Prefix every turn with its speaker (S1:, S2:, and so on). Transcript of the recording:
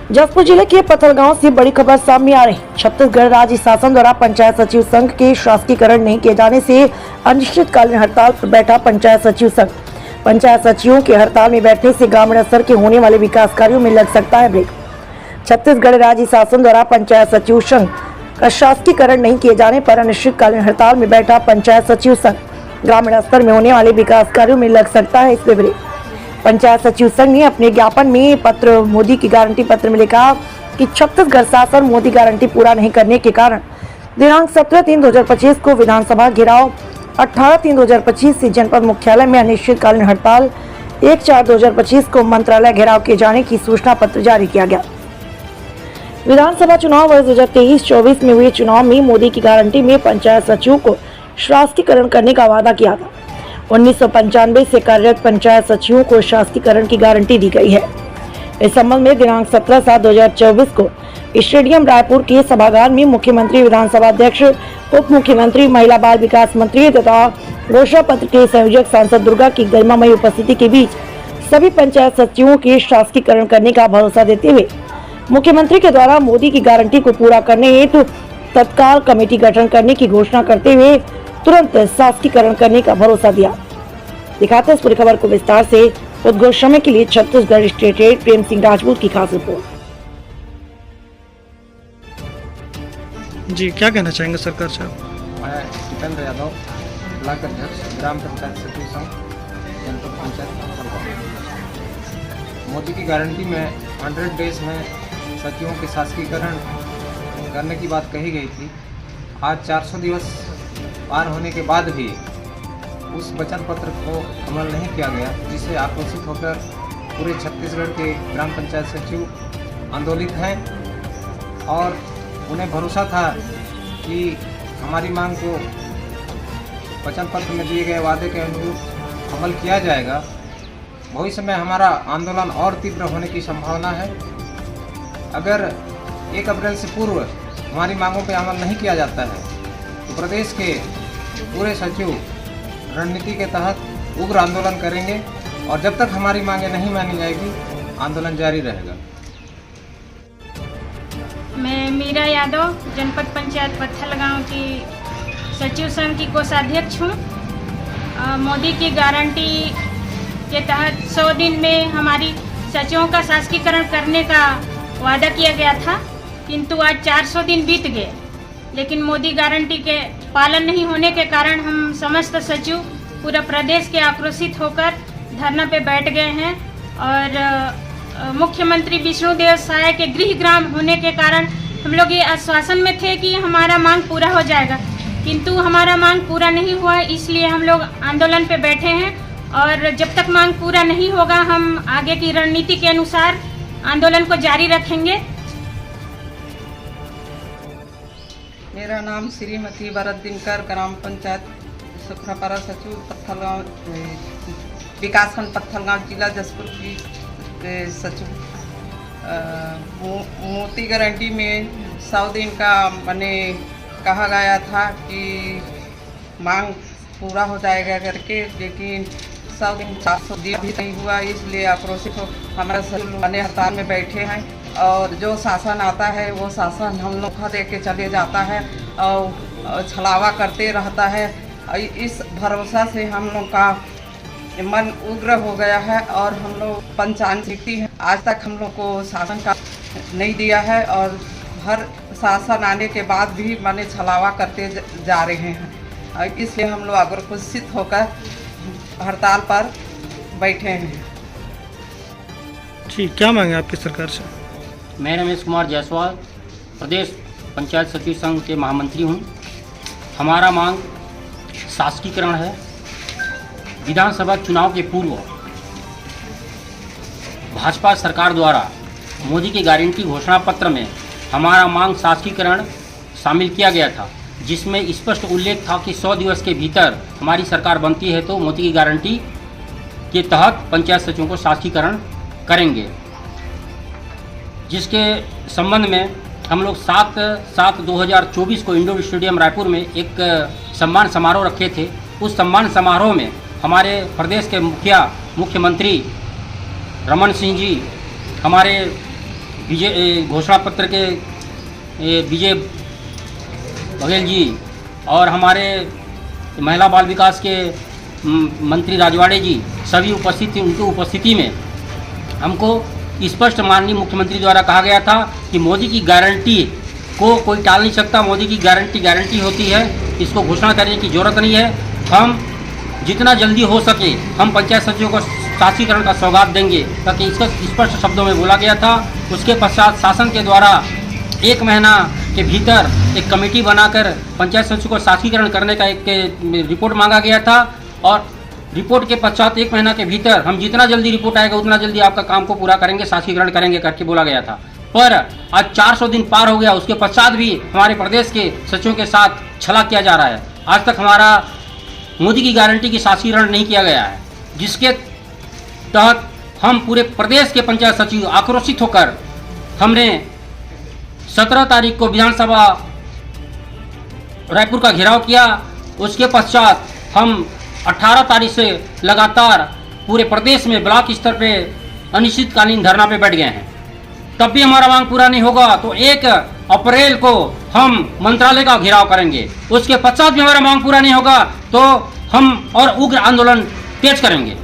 S1: जसपुर जिले के पथलगांव से बड़ी खबर सामने आ रही। छत्तीसगढ़ राज्य शासन द्वारा पंचायत सचिव संघ के शासकीकरण नहीं किए जाने से अनिश्चितकालीन हड़ताल पर बैठा पंचायत सचिव संघ। पंचायत सचिवों के हड़ताल में बैठने से ग्रामीण स्तर के होने वाले विकास कार्यों में लग सकता है ब्रेक। छत्तीसगढ़ राज्य शासन द्वारा पंचायत सचिव संघ का शासकीकरण नहीं किए जाने पर अनिश्चितकालीन हड़ताल में बैठा पंचायत सचिव संघ। ग्रामीण स्तर में होने वाले विकास कार्यों में लग सकता है इसमें ब्रेक। पंचायत सचिव संघ ने अपने ज्ञापन में पत्र मोदी की गारंटी पत्र में लिखा कि छत्तीसगढ़ शासन मोदी गारंटी पूरा नहीं करने के कारण दिनांक 17/3/2025 को विधानसभा घेराव, 18/3/2025 से जनपद मुख्यालय में अनिश्चितकालीन हड़ताल, 1/4/2025 को मंत्रालय घेराव किए जाने की सूचना पत्र जारी किया गया। विधानसभा चुनाव वर्ष 2023-24 में हुए चुनाव में मोदी की गारंटी में पंचायत सचिव को शासकीकरण करने का वादा किया था। 1995 से कार्यरत पंचायत सचिवों को शासकीकरण की गारंटी दी गई है। इस संबंध में दिनांक 17/7/2024 को स्टेडियम रायपुर के सभागार में मुख्यमंत्री, विधानसभा अध्यक्ष, उप मुख्यमंत्री, महिला बाल विकास मंत्री तथा घोषणा पत्र के संयोजक सांसद दुर्गा की गरिमामयी उपस्थिति के बीच सभी पंचायत सचिवों के शासकीकरण करने का भरोसा देते हुए मुख्यमंत्री के द्वारा मोदी की गारंटी को पूरा करने हेतु तत्काल कमेटी गठन करने की घोषणा करते हुए तुरंत शासकीकरण करने का भरोसा दिया। दिखाते इस पूरी खबर को विस्तार से। उद्घोष समय के लिए छत्तीसगढ़ स्टेट हेड प्रेम सिंह राजपूत की खास रिपोर्ट।
S2: जी, क्या कहना चाहेंगे सरकार से?
S3: मैं जितेंद्र यादव, ब्लॉक अध्यक्ष, ग्राम पंचायत सचिव संघ, जनपद पंचायत पथलगांव। मोदी की गारंटी में 100 डेज में सचिवों के शासकीकरण करने की बात कही गई थी। आज 400 दिवस पार होने के बाद भी उस वचन पत्र को अमल नहीं किया गया, जिससे आक्रोशित होकर पूरे छत्तीसगढ़ के ग्राम पंचायत सचिव आंदोलित हैं और उन्हें भरोसा था कि हमारी मांग को वचन पत्र में दिए गए वादे के अनुरूप अमल किया जाएगा। भविष्य में हमारा आंदोलन और तीव्र होने की संभावना है। अगर 1 अप्रैल से पूर्व हमारी मांगों पर अमल नहीं किया जाता है तो प्रदेश के पूरे सचिव रणनीति के तहत उग्र आंदोलन करेंगे और जब तक हमारी मांगें नहीं मानी जाएगी आंदोलन जारी रहेगा।
S4: मैं मीरा यादव, जनपद पंचायत पथलगांव की सचिव संघ की कोषाध्यक्ष हूँ। मोदी की गारंटी के तहत 100 दिन में हमारी सचिवों का शासकीकरण करने का वादा किया गया था, किंतु आज 400 दिन बीत गए, लेकिन मोदी गारंटी के पालन नहीं होने के कारण हम समस्त सचिव पूरा प्रदेश के आक्रोशित होकर धरना पे बैठ गए हैं। और मुख्यमंत्री विष्णुदेव साय के गृह ग्राम होने के कारण हम लोग ये आश्वासन में थे कि हमारा मांग पूरा हो जाएगा, किंतु हमारा मांग पूरा नहीं हुआ। इसलिए हम लोग आंदोलन पे बैठे हैं और जब तक मांग पूरा नहीं होगा हम आगे की रणनीति के अनुसार आंदोलन को जारी रखेंगे।
S5: मेरा नाम श्रीमती भरत दिनकर, ग्राम पंचायत सुखरापारा सचिव, पथलगांव विकासखंड पथलगांव, जिला जसपुर की सचिव। मोदी गारंटी में 100 दिन का मैंने कहा गया था कि मांग पूरा हो जाएगा करके, लेकिन 100 दिन 400 दिन भी नहीं हुआ। इसलिए आक्रोशित हो हमारे सचिव हड़ताल में बैठे हैं और जो शासन आता है वो शासन हम लोग दे के चले जाता है और छलावा करते रहता है। इस भरोसा से हम लोग का मन उग्र हो गया है और हम लोग पंचायत सीखती हैं। आज तक हम लोग को शासन का नहीं दिया है और हर शासन आने के बाद भी माने छलावा करते जा रहे हैं। इसलिए हम लोग आक्रोशित होकर हड़ताल पर बैठे हैं।
S2: जी, क्या मांगे आपकी सरकार से?
S6: मैं रमेश कुमार जायसवाल, प्रदेश पंचायत सचिव संघ के महामंत्री हूं। हमारा मांग शासकीकरण है। विधानसभा चुनाव के पूर्व भाजपा सरकार द्वारा मोदी की गारंटी घोषणा पत्र में हमारा मांग शासकीकरण शामिल किया गया था, जिसमें स्पष्ट उल्लेख था कि 100 दिवस के भीतर हमारी सरकार बनती है तो मोदी की गारंटी के तहत पंचायत सचिवों को शासकीकरण करेंगे। जिसके संबंध में हम लोग 7/7/2024 को इंडोर स्टेडियम रायपुर में एक सम्मान समारोह रखे थे। उस सम्मान समारोह में हमारे प्रदेश के मुखिया मुख्यमंत्री रमन सिंह जी, हमारे विजय घोषणा पत्र के विजय बघेल जी और हमारे महिला बाल विकास के मंत्री राजवाड़े जी सभी उपस्थित थे। उनकी उपस्थिति में हमको स्पष्ट माननीय मुख्यमंत्री द्वारा कहा गया था कि मोदी की गारंटी को कोई टाल नहीं सकता। मोदी की गारंटी होती है, इसको घोषणा करने की जरूरत नहीं है। हम जितना जल्दी हो सके हम पंचायत सचिवों को शासीकरण का सौगात देंगे, ताकि इसका स्पष्ट शब्दों में बोला गया था। उसके पश्चात शासन के द्वारा 1 महीना के भीतर एक कमेटी बनाकर पंचायत सचिव को शासीकरण करने का एक रिपोर्ट मांगा गया था और रिपोर्ट के पश्चात 1 महीना के भीतर हम जितना जल्दी रिपोर्ट आएगा उतना जल्दी आपका काम को पूरा करेंगे, शासीकरण करेंगे करके बोला गया था। पर आज 400 दिन पार हो गया, उसके पश्चात भी हमारे प्रदेश के सचिवों के साथ छला किया जा रहा है। आज तक हमारा मोदी की गारंटी की शासीकरण नहीं किया गया है, जिसके तहत हम पूरे प्रदेश के पंचायत सचिव आक्रोशित होकर हमने 17 तारीख को विधानसभा रायपुर का घेराव किया। उसके पश्चात हम 18 तारीख से लगातार पूरे प्रदेश में ब्लॉक स्तर पे अनिश्चितकालीन धरना पे बैठ गए हैं। तब भी हमारा मांग पूरा नहीं होगा तो 1 अप्रैल को हम मंत्रालय का घेराव करेंगे। उसके पश्चात भी हमारा मांग पूरा नहीं होगा तो हम और उग्र आंदोलन तेज करेंगे।